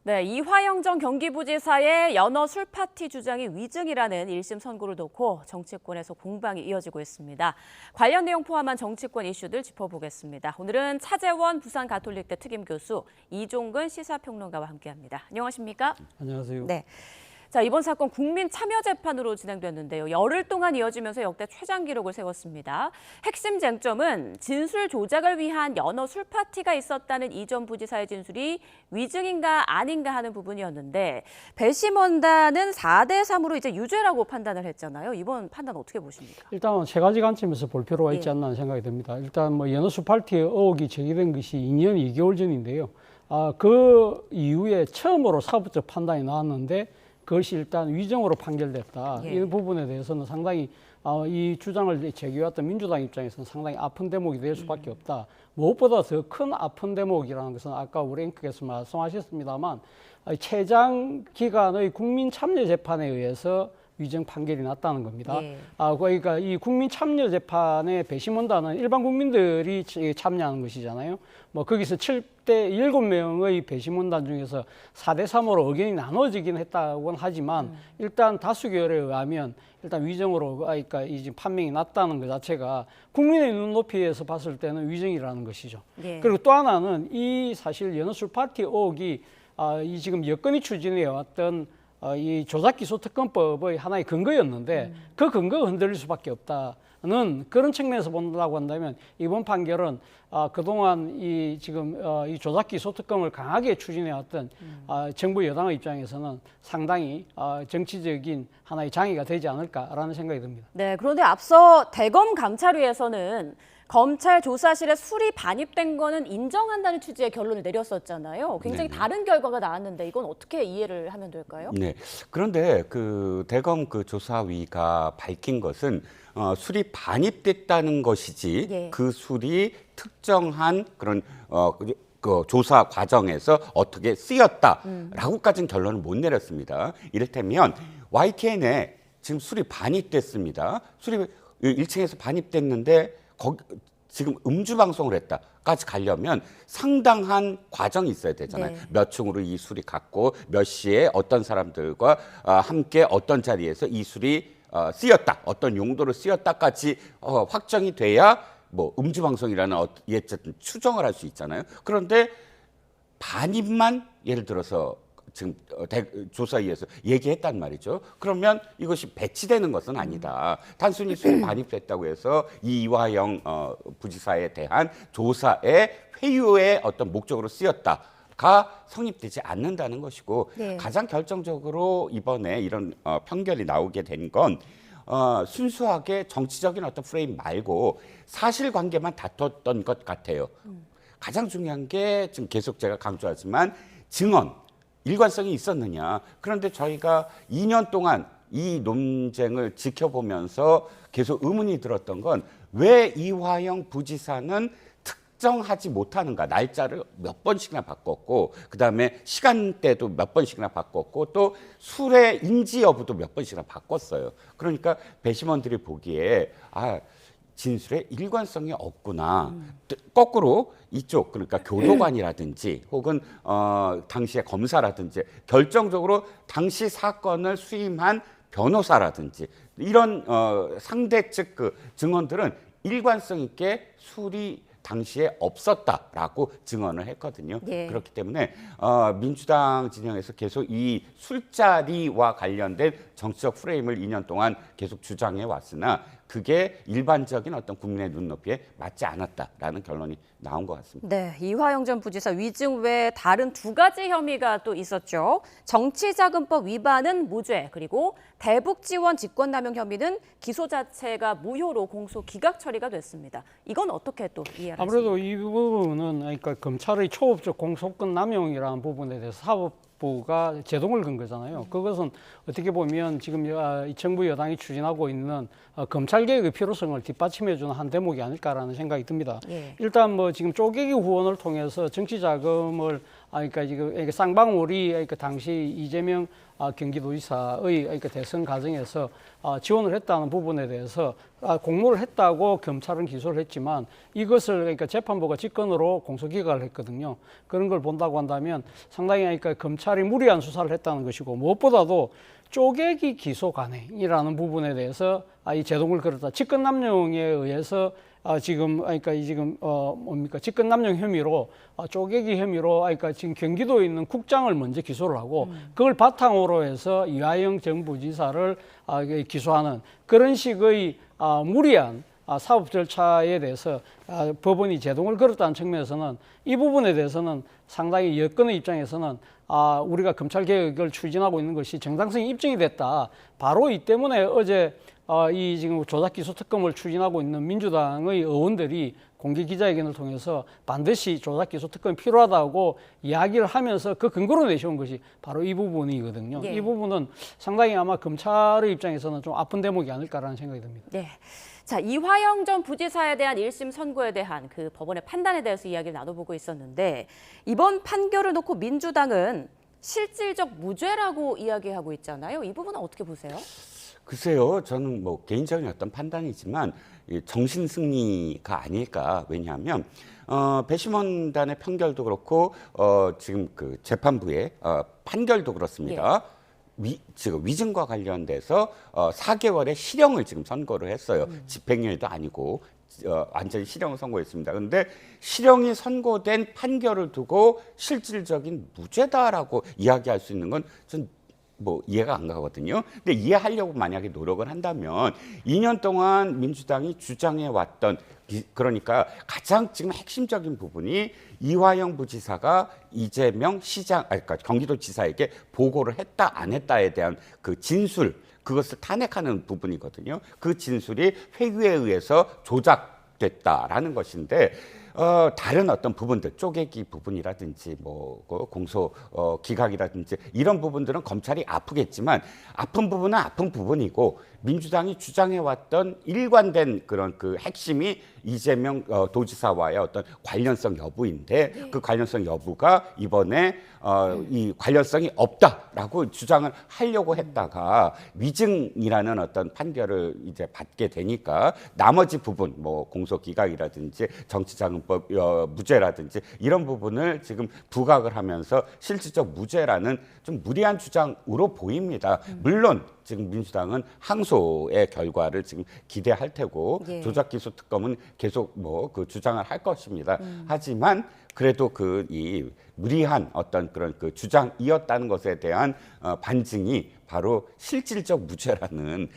네, 이화영 전 경기부지사의 연어 술파티 주장이 위증이라는 1심 선고를 놓고 정치권에서 공방이 이어지고 있습니다. 관련 내용 포함한 정치권 이슈들 짚어보겠습니다. 오늘은 차재원 부산가톨릭대 특임교수, 이종근 시사평론가와 함께합니다. 안녕하십니까? 안녕하세요. 네. 자, 이번 사건 국민참여재판으로 진행됐는데요. 열흘 동안 이어지면서 역대 최장 기록을 세웠습니다. 핵심 쟁점은 진술 조작을 위한 연어 술파티가 있었다는 이 전 부지사의 진술이 위증인가 아닌가 하는 부분이었는데 배심원단은 4대3으로 이제 유죄라고 판단을 했잖아요. 이번 판단 어떻게 보십니까? 일단 세 가지 관점에서 볼 필요가 있지 예. 않나 생각이 듭니다. 일단 뭐 연어 술파티의 의혹이 제기된 것이 2년 2개월 전인데요. 그 이후에 처음으로 사법적 판단이 나왔는데 그것이 일단 위정으로 판결됐다. 예. 이 부분에 대해서는 상당히 이 주장을 제기해왔던 민주당 입장에서는 상당히 아픈 대목이 될 수밖에 없다. 무엇보다 더 큰 아픈 대목이라는 것은 아까 우리 앵커께서 말씀하셨습니다만 최장 기간의 국민참여재판에 의해서 위정 판결이 났다는 겁니다. 예. 그러니까 이 국민참여재판의 배심원단은 일반 국민들이 참여하는 것이잖아요. 뭐 거기서 7명의 배심원단 중에서 4대3으로 의견이 나눠지긴 했다고는 하지만 일단 다수결에 의하면 일단 위정으로 그러니까 이 판명이 났다는 것 자체가 국민의 눈높이에서 봤을 때는 위정이라는 것이죠. 예. 그리고 또 하나는 이 사실 연어술 파티 의혹이 이 지금 여건이 추진해 왔던 이 조작기소특검법의 하나의 근거였는데 그 근거가 흔들릴 수밖에 없다는 그런 측면에서 본다고 한다면 이번 판결은 그동안 이 지금 이 조작기소특검을 강하게 추진해 왔던 정부 여당의 입장에서는 상당히 정치적인 하나의 장애가 되지 않을까라는 생각이 듭니다. 네, 그런데 앞서 대검 감찰위에서는 검찰 조사실에 술이 반입된 거는 인정한다는 취지의 결론을 내렸었잖아요. 굉장히 네네. 다른 결과가 나왔는데 이건 어떻게 이해를 하면 될까요? 네. 그런데 그 대검 그 조사위가 밝힌 것은 술이 반입됐다는 것이지 예. 그 술이 특정한 그런 그 조사 과정에서 어떻게 쓰였다라고까지는 결론을 못 내렸습니다. 이를테면 YTN에 지금 술이 반입됐습니다. 술이 1층에서 반입됐는데 지금 음주 방송을 했다까지 가려면 상당한 과정이 있어야 되잖아요. 네. 몇 층으로 이 술이 갔고 몇 시에 어떤 사람들과 함께 어떤 자리에서 이 술이 쓰였다, 어떤 용도로 쓰였다까지 확정이 돼야 뭐 음주 방송이라는 어쨌든 추정을 할 수 있잖아요. 그런데 반입만 예를 들어서 지금 조사위에서 얘기했단 말이죠. 그러면 이것이 배치되는 것은 아니다. 단순히 술이 반입됐다고 해서 이 이화영 부지사에 대한 조사의 회유의 어떤 목적으로 쓰였다가 성립되지 않는다는 것이고 네. 가장 결정적으로 이번에 이런 판결이 나오게 된 건 순수하게 정치적인 어떤 프레임 말고 사실관계만 다퉜던 것 같아요. 가장 중요한 게 지금 계속 제가 강조하지만 증언. 일관성이 있었느냐. 그런데 저희가 2년 동안 이 논쟁을 지켜보면서 계속 의문이 들었던 건 왜 이화영 부지사는 특정하지 못하는가. 날짜를 몇 번씩이나 바꿨고 그다음에 시간대도 몇 번씩이나 바꿨고 또 술의 인지 여부도 몇 번씩이나 바꿨어요. 그러니까 배심원들이 보기에 진술에 일관성이 없구나. 거꾸로 이쪽 그러니까 교도관이라든지 혹은 당시의 검사라든지 결정적으로 당시 사건을 수임한 변호사라든지 이런 상대 측 그 증언들은 일관성 있게 술이 당시에 없었다라고 증언을 했거든요. 예. 그렇기 때문에 민주당 진영에서 계속 이 술자리와 관련된 정치적 프레임을 2년 동안 계속 주장해 왔으나 그게 일반적인 어떤 국민의 눈높이에 맞지 않았다라는 결론이 나온 것 같습니다. 네, 이화영 전 부지사 위증 외에 다른 두 가지 혐의가 또 있었죠. 정치자금법 위반은 무죄, 그리고 대북 지원 직권남용 혐의는 기소 자체가 무효로 공소 기각 처리가 됐습니다. 이건 어떻게 또 이해를 아무래도 하십니까? 이 부분은 그러니까 검찰의 초법적 공소권 남용이라는 부분에 대해서 사법부가 제동을 건 거잖아요. 그것은 어떻게 보면 지금 이 정부 여당이 추진하고 있는 검찰 개혁의 필요성을 뒷받침해주는 한 대목이 아닐까라는 생각이 듭니다. 예. 일단 뭐 지금 쪼개기 후원을 통해서 정치 자금을 그러니까 지금 이게 쌍방울이 그러니까 당시 이재명 경기도지사의 그러니까 대선 과정에서 지원을 했다는 부분에 대해서 공모를 했다고 경찰은 기소를 했지만 이것을 그러니까 재판부가 직권으로 공소기각을 했거든요. 그런 걸 본다고 한다면 상당히 그러니까 검찰이 무리한 수사를 했다는 것이고 무엇보다도 쪼개기 기소 관행이라는 부분에 대해서 이 제동을 걸었다. 직권남용에 의해서 지금 그러니까 지금 뭡니까 직권남용 혐의로 쪼개기 혐의로 그러니까 지금 경기도에 있는 국장을 먼저 기소를 하고 그걸 바탕으로 해서 이화영 정부지사를 기소하는 그런 식의 무리한 사법 절차에 대해서 법원이 제동을 걸었다는 측면에서는 이 부분에 대해서는 상당히 여권의 입장에서는 우리가 검찰 개혁을 추진하고 있는 것이 정당성이 입증이 됐다. 바로 이 때문에 어제 이 지금 조작 기소 특검을 추진하고 있는 민주당의 의원들이 공개 기자회견을 통해서 반드시 조작 기소 특검이 필요하다고 이야기를 하면서 그 근거로 내세운 것이 바로 이 부분이거든요. 예. 이 부분은 상당히 아마 검찰의 입장에서는 좀 아픈 대목이 아닐까라는 생각이 듭니다. 네. 자, 이화영 전 부지사에 대한 1심 선고에 대한 그 법원의 판단에 대해서 이야기를 나눠보고 있었는데 이번 판결을 놓고 민주당은 실질적 무죄라고 이야기하고 있잖아요. 이 부분은 어떻게 보세요? 글쎄요, 저는 뭐 개인적인 어떤 판단이지만 정신 승리가 아닐까. 왜냐하면 배심원단의 판결도 그렇고 지금 그 재판부의 판결도 그렇습니다. 지금 위증과 관련돼서 4개월의 실형을 지금 선고를 했어요. 집행유예도 아니고 완전히 실형을 선고했습니다. 그런데 실형이 선고된 판결을 두고 실질적인 무죄다라고 이야기할 수 있는 건 전 뭐 이해가 안 가거든요. 근데 이해하려고 만약에 노력을 한다면 2년 동안 민주당이 주장해 왔던 그러니까 가장 지금 핵심적인 부분이 이화영 부지사가 이재명 시장, 그러니까 경기도지사에게 보고를 했다 안 했다에 대한 그 진술, 그것을 탄핵하는 부분이거든요. 그 진술이 회유에 의해서 조작됐다라는 것인데. 다른 어떤 부분들, 쪼개기 부분이라든지 뭐 공소 기각이라든지 이런 부분들은 검찰이 아프겠지만 아픈 부분은 아픈 부분이고 민주당이 주장해왔던 일관된 그런 그 핵심이 이재명 도지사와의 어떤 관련성 여부인데 그 관련성 여부가 이번에 이 관련성이 없다라고 주장을 하려고 했다가 위증이라는 어떤 판결을 이제 받게 되니까 나머지 부분 뭐 공소 기각이라든지 정치자금법 무죄라든지 이런 부분을 지금 부각을 하면서 실질적 무죄라는 좀 무리한 주장으로 보입니다. 물론 지금 민주당은 항소의 결과를 지금 기대할 테고 예. 조작 기소 특검은 계속 뭐 그 주장을 할 것입니다. 하지만 그래도 그 이 무리한 어떤 그런 그 주장이었다는 것에 대한 반증이 바로 실질적 무죄라는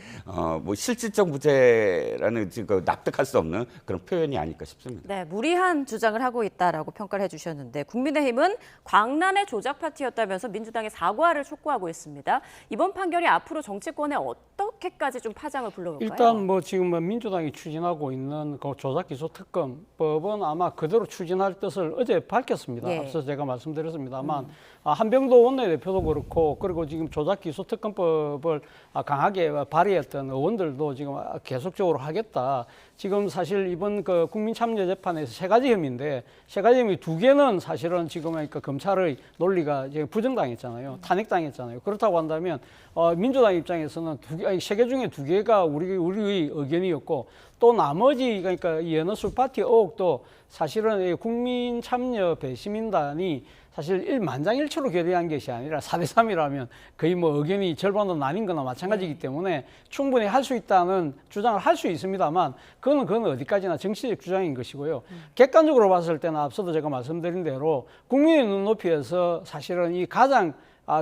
뭐 실질적 무죄라는 지금 납득할 수 없는 그런 표현이 아닐까 싶습니다. 네, 무리한 주장을 하고 있다라고 평가를 해주셨는데 국민의힘은 광란의 조작 파티였다면서 민주당의 사과를 촉구하고 있습니다. 이번 판결이 앞으로 정치권에 어떻게까지 좀 파장을 불러올까요? 일단 뭐 지금 뭐 민주당이 추진하고 있는 그 조작 기소 특검법은 아마 그대로 추진할 뜻을 어제 밝혔습니다. 예. 앞서 제가 말씀드렸습니다만 한병도 원내대표도 그렇고 그리고 지금 조작 기소 특검법을 강하게 발의했던 의원들도 지금 계속적으로 하겠다. 지금 사실 이번 그 국민참여재판에서 세 가지 혐의인데 세 가지 혐의 두 개는 사실은 지금 그러니까 검찰의 논리가 지금 부정당했잖아요. 탄핵당했잖아요. 그렇다고 한다면 민주당 입장에서는 세 개 중에 두 개가 우리의 의견이었고 또 나머지 그러니까 이 연어술 파티 의혹도 사실은 국민 참여 배심인단이 사실 일만장일치로 결의한 것이 아니라 4대3이라면 거의 뭐 의견이 절반도 나뉜 거나 마찬가지이기 때문에 충분히 할 수 있다는 주장을 할 수 있습니다만 그건 어디까지나 정치적 주장인 것이고요. 객관적으로 봤을 때는 앞서도 제가 말씀드린 대로 국민의 눈높이에서 사실은 이 가장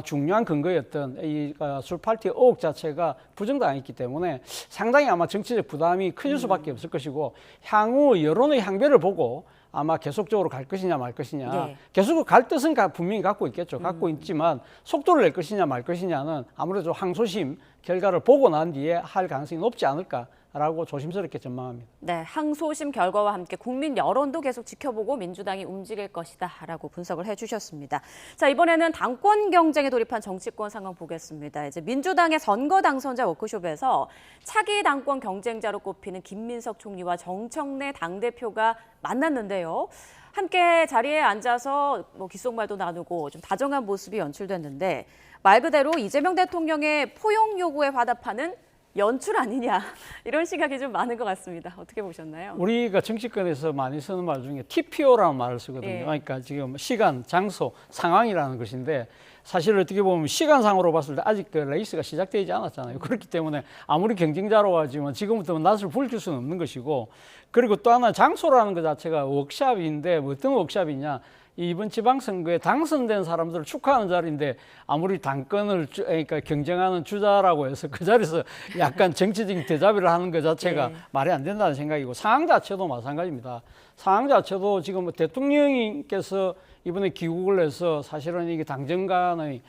중요한 근거였던 이 술팔티 의혹 자체가 부정당했기 때문에 상당히 아마 정치적 부담이 커질 수밖에 없을 것이고 향후 여론의 향배를 보고 아마 계속적으로 갈 것이냐 말 것이냐 예. 계속 갈 뜻은 분명히 갖고 있겠죠. 갖고 있지만 속도를 낼 것이냐 말 것이냐는 아무래도 항소심 결과를 보고 난 뒤에 할 가능성이 높지 않을까라고 조심스럽게 전망합니다. 네, 항소심 결과와 함께 국민 여론도 계속 지켜보고 민주당이 움직일 것이다라고 분석을 해주셨습니다. 자, 이번에는 당권 경쟁에 돌입한 정치권 상황 보겠습니다. 이제 민주당의 선거 당선자 워크숍에서 차기 당권 경쟁자로 꼽히는 김민석 총리와 정청래 당대표가 만났는데요. 함께 자리에 앉아서 뭐 귓속말도 나누고 좀 다정한 모습이 연출됐는데 말 그대로 이재명 대통령의 포용 요구에 화답하는 연출 아니냐 이런 시각이 좀 많은 것 같습니다. 어떻게 보셨나요? 우리가 정치권에서 많이 쓰는 말 중에 TPO라는 말을 쓰거든요. 예. 그러니까 지금 시간, 장소, 상황이라는 것인데 사실 어떻게 보면 시간상으로 봤을 때 아직 그 레이스가 시작되지 않았잖아요. 그렇기 때문에 아무리 경쟁자로 하지만 지금부터 낯을 불킬 수는 없는 것이고, 그리고 또 하나 장소라는 것 자체가 워크샵인데 어떤 워크샵이냐, 이번 지방선거에 당선된 사람들을 축하하는 자리인데 아무리 당권을 그러니까 경쟁하는 주자라고 해서 그 자리에서 약간 정치적인 대자비를 하는 것 자체가 네. 말이 안 된다는 생각이고, 상황 자체도 마찬가지입니다. 상황 자체도 지금 대통령님께서 이번에 귀국을 해서 사실은 이게 당정 간의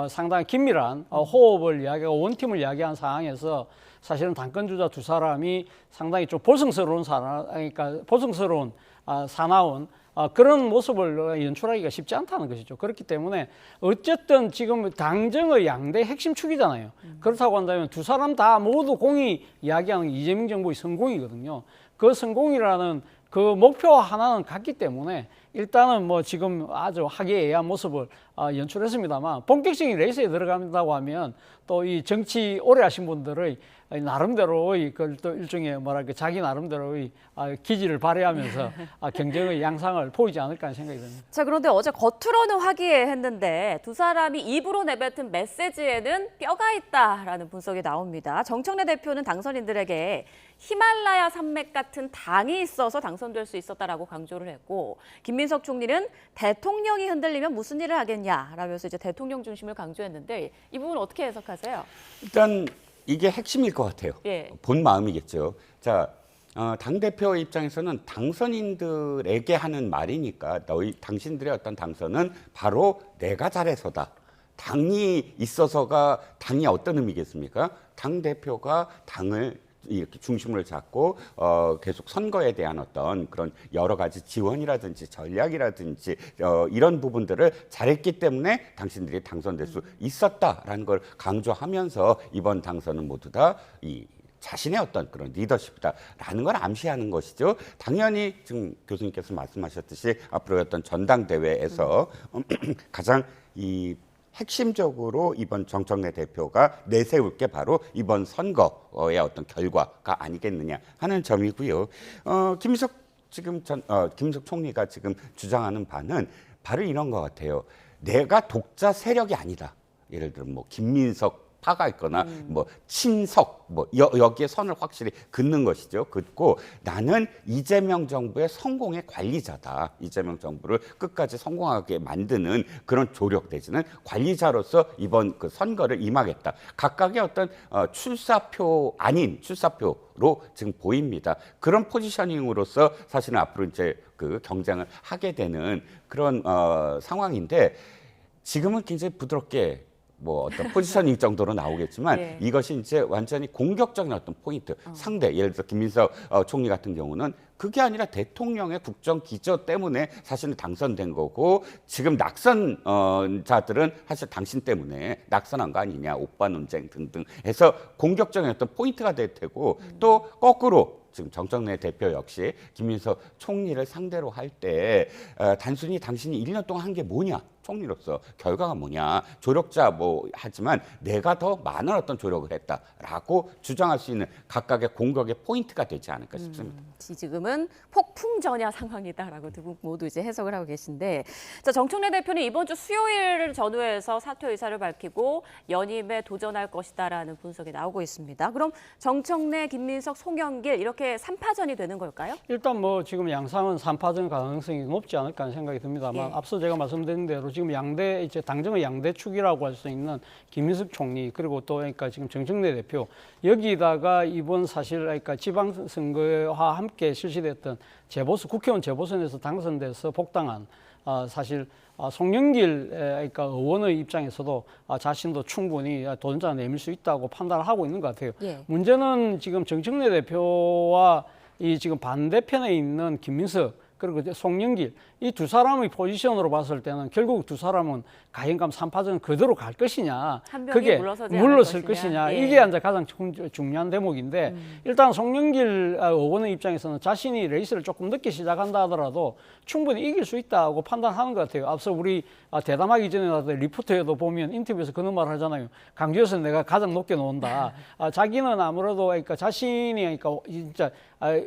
상당히 긴밀한 호흡을 이야기하고 원팀을 이야기한 상황에서 사실은 당권 주자 두 사람이 상당히 좀 보성스러운 사나운 그런 모습을 연출하기가 쉽지 않다는 것이죠. 그렇기 때문에 어쨌든 지금 당정의 양대 핵심 축이잖아요. 그렇다고 한다면 두 사람 다 모두 공이 이야기하는 이재명 정부의 성공이거든요. 그 성공이라는 그 목표 하나는 같기 때문에 일단은 뭐 지금 아주 화기애애한 모습을 연출했습니다만, 본격적인 레이스에 들어간다고 하면 또 이 정치 오래 하신 분들의 나름대로의 그걸 또 일종의 뭐랄까 자기 나름대로의 기질을 발휘하면서 경쟁의 양상을 보이지 않을까 하는 생각이 듭니다. 자, 그런데 어제 겉으로는 화기애애했는데 두 사람이 입으로 내뱉은 메시지에는 뼈가 있다라는 분석이 나옵니다. 정청래 대표는 당선인들에게 히말라야 산맥 같은 당이 있어서 당선될 수 있었다라고 강조를 했고, 김민석 총리는 대통령이 흔들리면 무슨 일을 하겠냐라면서 이제 대통령 중심을 강조했는데 이 부분 어떻게 해석하세요? 일단 이게 핵심일 것 같아요. 예. 본 마음이겠죠. 자, 당대표 입장에서는 당선인들에게 하는 말이니까 당신들의 어떤 당선은 바로 내가 잘해서다. 당이 있어서가 당이 어떤 의미겠습니까? 당대표가 당을 이렇게 중심을 잡고 계속 선거에 대한 어떤 그런 여러 가지 지원이라든지 전략이라든지 이런 부분들을 잘했기 때문에 당신들이 당선될 수 있었다라는 걸 강조하면서 이번 당선은 모두 다 이 자신의 어떤 그런 리더십이다라는 걸 암시하는 것이죠. 당연히 지금 교수님께서 말씀하셨듯이 앞으로 어떤 전당대회에서 가장 이 핵심적으로 이번 정청래 대표가 내세울 게 바로 이번 선거의 어떤 결과가 아니겠느냐 하는 점이고요. 김민석 총리가 지금 주장하는 바는 바로 이런 것 같아요. 내가 독자 세력이 아니다. 예를 들면 뭐 김민석 파가 있거나 뭐 친석 뭐 여기에 선을 확실히 긋는 것이죠. 긋고 나는 이재명 정부의 성공의 관리자다. 이재명 정부를 끝까지 성공하게 만드는 그런 조력 내지는 관리자로서 이번 그 선거를 임하겠다. 각각의 어떤 출사표 아닌 출사표로 지금 보입니다. 그런 포지셔닝으로서 사실은 앞으로 이제 그 경쟁을 하게 되는 그런 상황인데, 지금은 굉장히 부드럽게 뭐 어떤 포지셔닝 정도로 나오겠지만 예. 이것이 이제 완전히 공격적인 어떤 포인트, 상대, 예를 들어 김민석 총리 같은 경우는 그게 아니라 대통령의 국정 기조 때문에 사실은 당선된 거고, 지금 낙선자들은 사실 당신 때문에 낙선한 거 아니냐, 오빠 논쟁 등등 해서 공격적인 어떤 포인트가 될 테고, 또 거꾸로 지금 정청래 대표 역시 김민석 총리를 상대로 할 때 단순히 당신이 1년 동안 한 게 뭐냐, 총리로서 결과가 뭐냐, 조력자 뭐 하지만 내가 더 많은 어떤 조력을 했다라고 주장할 수 있는 각각의 공격의 포인트가 되지 않을까 싶습니다. 지금은 폭풍전야 상황이다라고 두 분 모두 이제 해석을 하고 계신데, 자, 정청래 대표는 이번 주 수요일을 전후해서 사퇴 의사를 밝히고 연임에 도전할 것이다라는 분석이 나오고 있습니다. 그럼 정청래, 김민석, 송영길 이렇게 3파전이 되는 걸까요? 일단 뭐 지금 양상은 3파전 가능성이 높지 않을까 하는 생각이 듭니다만, 예. 앞서 제가 말씀드린 대로 지금 이제 당정의 양대 축이라고 할 수 있는 김민석 총리, 그리고 또 그러니까 지금 정청래 대표, 여기다가 이번 사실 그러니까 지방선거와 함께 실시됐던 국회의원 재보선에서 당선돼서 복당한 사실 송영길 그러니까 의원의 입장에서도 자신도 충분히 도전자 내밀 수 있다고 판단을 하고 있는 것 같아요. 예. 문제는 지금 정청래 대표와 이 지금 반대편에 있는 김민석, 그리고 이제 송영길 이 두 사람의 포지션으로 봤을 때는 결국 두 사람은 가행감 3파전 그대로 갈 것이냐, 한 명이 그게 물러서지 물러설 않을 것이냐, 예. 이게 이제 가장 중요한 대목인데 일단 송영길 의원의 입장에서는 자신이 레이스를 조금 늦게 시작한다 하더라도 충분히 이길 수 있다고 판단하는 것 같아요. 앞서 우리 대담하기 전에 나왔던 리포터에도 보면 인터뷰에서 그런 말을 하잖아요. 강주에서 내가 가장 높게 놓은다. 자기는 아무래도 그러니까 자신이 그러니까 진짜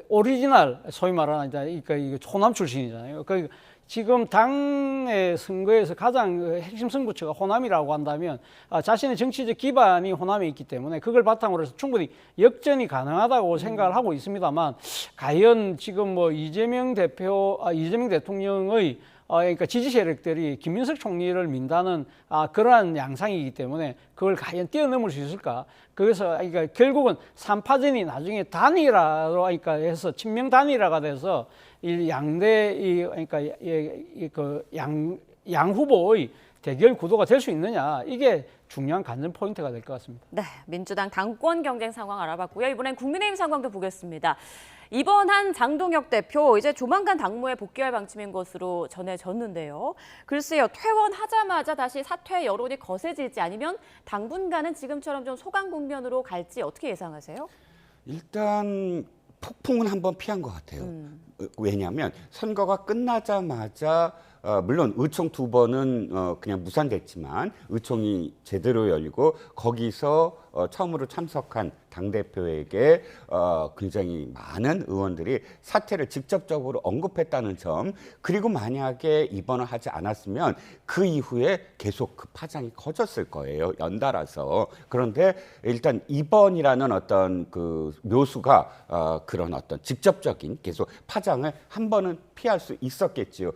오리지널 소위 말하는 그러니까 이게 호남 출신이잖아요. 그 지금 당의 선거에서 가장 핵심 승부처가 호남이라고 한다면 자신의 정치적 기반이 호남에 있기 때문에 그걸 바탕으로 해서 충분히 역전이 가능하다고 생각을 하고 있습니다만 과연 지금 뭐 이재명 대통령의 그러니까 지지 세력들이 김민석 총리를 민다는 그러한 양상이기 때문에 그걸 과연 뛰어넘을 수 있을까? 그래서 그러니까 결국은 3파전이 나중에 단일화로 그러니까 해서 친명 단일화가 돼서 이 양대 그러니까 양 후보의 대결 구도가 될 수 있느냐, 이게 중요한 관전 포인트가 될 것 같습니다. 네, 민주당 당권 경쟁 상황 알아봤고요. 이번엔 국민의힘 상황도 보겠습니다. 입원한 장동혁 대표 이제 조만간 당무에 복귀할 방침인 것으로 전해졌는데요. 글쎄요, 퇴원하자마자 다시 사퇴 여론이 거세질지 아니면 당분간은 지금처럼 좀 소강 국면으로 갈지 어떻게 예상하세요? 일단 폭풍은 한번 피한 것 같아요. 왜냐하면 선거가 끝나자마자 물론 의총 2번은 그냥 무산됐지만 의총이 제대로 열리고 거기서 처음으로 참석한 당대표에게 굉장히 많은 의원들이 사퇴를 직접적으로 언급했다는 점, 그리고 만약에 입원을 하지 않았으면 그 이후에 계속 그 파장이 커졌을 거예요, 연달아서. 그런데 일단 입원이라는 어떤 그 묘수가 그런 어떤 직접적인 계속 파장을 한 번은 피할 수 있었겠지요.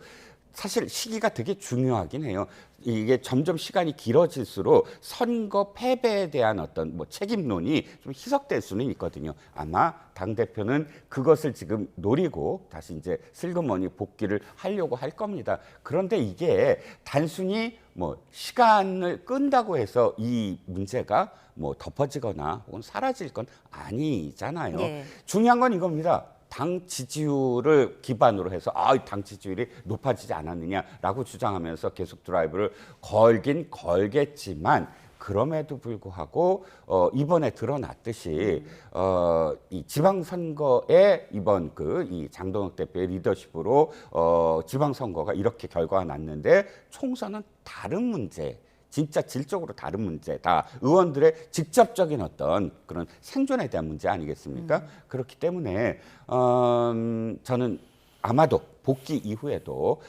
사실 시기가 되게 중요하긴 해요. 이게 점점 시간이 길어질수록 선거 패배에 대한 어떤 뭐 책임론이 좀 희석될 수는 있거든요. 아마 당대표는 그것을 지금 노리고 다시 이제 슬그머니 복귀를 하려고 할 겁니다. 그런데 이게 단순히 뭐 시간을 끈다고 해서 이 문제가 뭐 덮어지거나 혹은 사라질 건 아니잖아요. 예. 중요한 건 이겁니다. 당 지지율을 기반으로 해서 당 지지율이 높아지지 않았느냐라고 주장하면서 계속 드라이브를 걸긴 걸겠지만, 그럼에도 불구하고 이번에 드러났듯이 이 지방선거에 이번 이 장동혁 대표의 리더십으로 지방선거가 이렇게 결과가 났는데 총선은 다른 문제, 진짜 질적으로 다른 문제다. 의원들의 직접적인 어떤 그런 생존에 대한 문제 아니겠습니까? 그렇기 때문에 저는 아마도 복귀 이후에도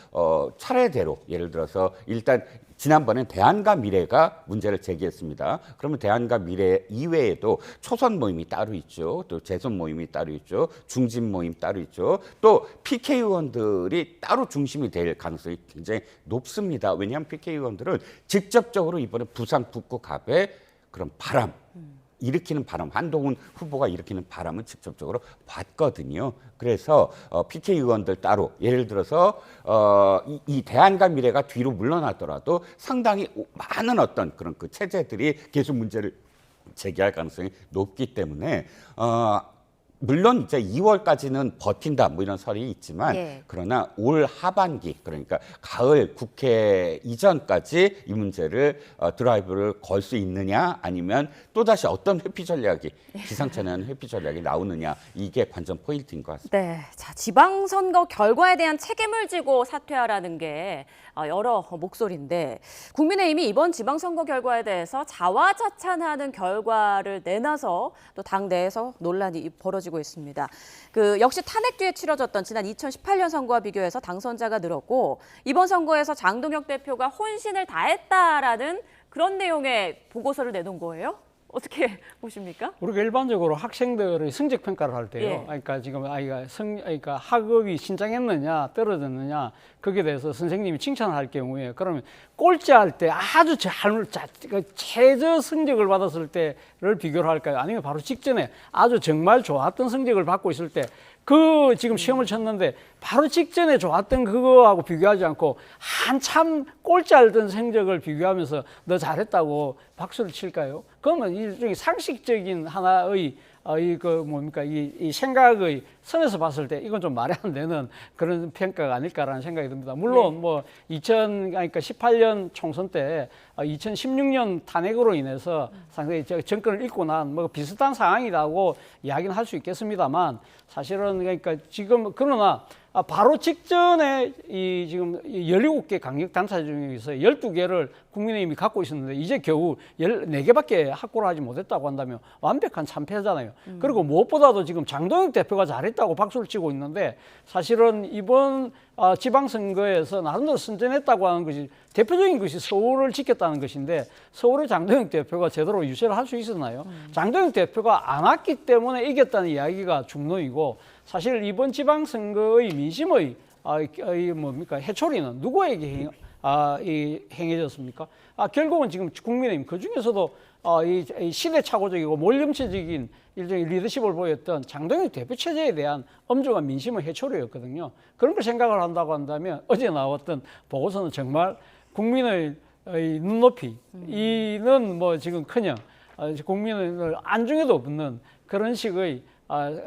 차례대로 예를 들어서 일단 지난번엔 대안과 미래가 문제를 제기했습니다. 그러면 대안과 미래 이외에도 초선 모임이 따로 있죠. 또 재선 모임이 따로 있죠. 중진 모임 따로 있죠. 또 PK 의원들이 따로 중심이 될 가능성이 굉장히 높습니다. 왜냐하면 PK 의원들은 직접적으로 이번에 부산 북구 갑의 그런 바람, 일으키는 바람, 한동훈 후보가 일으키는 바람은 직접적으로 봤거든요. 그래서 PK 의원들 따로, 예를 들어서 이 대안과 미래가 뒤로 물러나더라도 상당히 많은 어떤 그런 그 체제들이 계속 문제를 제기할 가능성이 높기 때문에 물론 이제 2월까지는 버틴다 뭐 이런 설이 있지만 예. 그러나 올 하반기, 그러니까 가을 국회 이전까지 이 문제를 드라이브를 걸 수 있느냐, 아니면 또다시 어떤 회피 전략이, 기상천외 회피 전략이 나오느냐, 이게 관전 포인트인 것 같습니다. 네, 자, 지방선거 결과에 대한 책임을 지고 사퇴하라는 게 여러 목소리인데, 국민의힘이 이번 지방선거 결과에 대해서 자화자찬하는 결과를 내놔서 또 당 내에서 논란이 벌어지고 있습니다. 역시 탄핵 뒤에 치러졌던 지난 2018년 선거와 비교해서 당선자가 늘었고, 이번 선거에서 장동혁 대표가 혼신을 다했다라는 그런 내용의 보고서를 내놓은 거예요? 어떻게 보십니까? 우리가 일반적으로 학생들의 성적 평가를 할 때요. 예. 그러니까 지금 아이가 그러니까 학업이 신장했느냐 떨어졌느냐, 거기에 대해서 선생님이 칭찬을 할 경우에, 그러면 꼴찌할 때 아주 최저 성적을 받았을 때를 비교를 할까요? 아니면 바로 직전에 아주 정말 좋았던 성적을 받고 있을 때, 지금 시험을 쳤는데 바로 직전에 좋았던 그거하고 비교하지 않고 한참 꼴찌알던 성적을 비교하면서 너 잘했다고 박수를 칠까요? 그러면 일종의 상식적인 하나의 이그 뭡니까 이 생각의 선에서 봤을 때 이건 좀 말이 안 되는 그런 평가가 아닐까라는 생각이 듭니다. 물론 뭐 18년 총선 때 2016년 탄핵으로 인해서 상당히 정권을 잃고 난 뭐 비슷한 상황이라고 이야기는 할 수 있겠습니다만 사실은 그러니까 지금 그러나 바로 직전에 이 지금 17개 강력단체 중에서 12개를 국민의힘이 갖고 있었는데 이제 겨우 14개밖에 확보를 하지 못했다고 한다면 완벽한 참패잖아요. 그리고 무엇보다도 지금 장동혁 대표가 잘했다고 박수를 치고 있는데 사실은 이번 지방선거에서 나름대로 선전했다고 하는 것이 대표적인 것이 서울을 지켰다는 것인데 서울의 장동혁 대표가 제대로 유세를 할 수 있었나요? 장동혁 대표가 안 왔기 때문에 이겼다는 이야기가 중론이고 사실 이번 지방선거의 민심의 뭡니까 해초리는 누구에게 행해졌습니까? 결국은 지금 국민의힘 그 중에서도 이 시대착오적이고 몰염체적인 일종의 리더십을 보였던 장동혁 대표 체제에 대한 엄중한 민심의 해초리였거든요. 그런 걸 생각을 한다고 한다면 어제 나왔던 보고서는 정말 국민의 눈높이 이는 뭐 지금커녕 국민을 안중에도 없는 그런 식의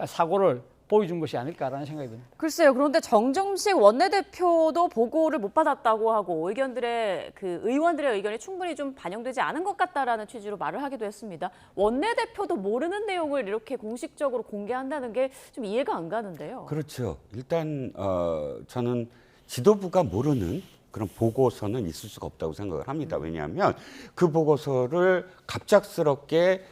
사고를 보여준 것이 아닐까라는 생각이 듭니다. 글쎄요. 그런데 정정식 원내대표도 보고를 못 받았다고 하고 의원들의 의견이 충분히 좀 반영되지 않은 것 같다라는 취지로 말을 하기도 했습니다. 원내대표도 모르는 내용을 이렇게 공식적으로 공개한다는 게 좀 이해가 안 가는데요. 그렇죠. 일단 저는 지도부가 모르는 그런 보고서는 있을 수가 없다고 생각을 합니다. 왜냐하면 그 보고서를 갑작스럽게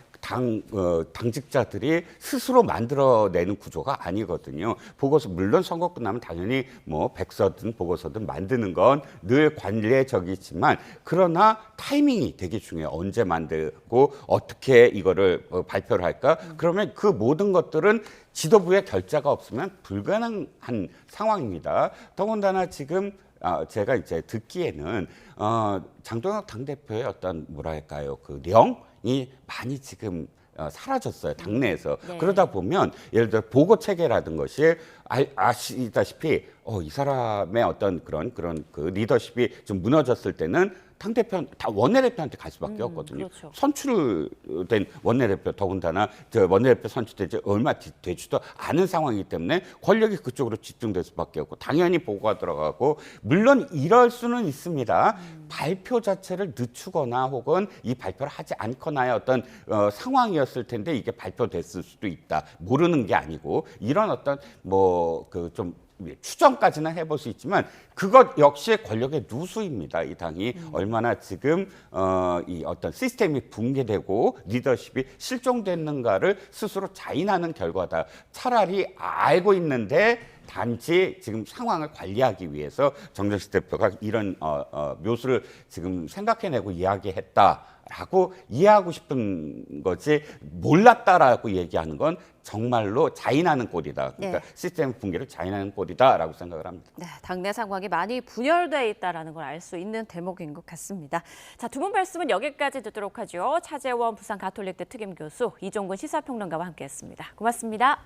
당직자들이 스스로 만들어내는 구조가 아니거든요. 보고서 물론 선거 끝나면 당연히 뭐 백서든 보고서든 만드는 건 늘 관례적이지만 그러나 타이밍이 되게 중요해요. 언제 만들고 어떻게 이거를 발표를 할까? 그러면 그 모든 것들은 지도부의 결자가 없으면 불가능한 상황입니다. 더군다나 지금 제가 이제 듣기에는 장동혁 당대표의 어떤 뭐랄까요 그 령이 많이 지금 사라졌어요 당내에서. 네. 그러다 보면 예를 들어 보고 체계라든 것이 아시다시피 이 사람의 어떤 그런 그 리더십이 좀 무너졌을 때는 당대표 다 원내대표한테 갈 수밖에 없거든요. 그렇죠. 선출된 원내대표 더군다나 원내대표 선출되지 얼마 되지도 않은 상황이기 때문에 권력이 그쪽으로 집중될 수밖에 없고 당연히 보고가 들어가고 물론 이럴 수는 있습니다. 발표 자체를 늦추거나 혹은 이 발표를 하지 않거나의 어떤 상황이었을 텐데 이게 발표됐을 수도 있다. 모르는 게 아니고 이런 어떤 뭐 그 좀 추정까지는 해볼 수 있지만 그것 역시 권력의 누수입니다. 이 당이 얼마나 지금 이 어떤 시스템이 붕괴되고 리더십이 실종됐는가를 스스로 자인하는 결과다. 차라리 알고 있는데 단지 지금 상황을 관리하기 위해서 정정식 대표가 이런 묘수를 지금 생각해내고 이야기했다라고 이해하고 싶은 거지 몰랐다라고 얘기하는 건 정말로 자인하는 꼴이다. 그러니까 네. 시스템 붕괴를 자인하는 꼴이다라고 생각을 합니다. 네, 당내 상황이 많이 분열돼 있다는 걸 알 수 있는 대목인 것 같습니다. 자, 두 분 말씀은 여기까지 듣도록 하죠. 차재원 부산 가톨릭대 특임 교수, 이종근 시사평론가와 함께했습니다. 고맙습니다.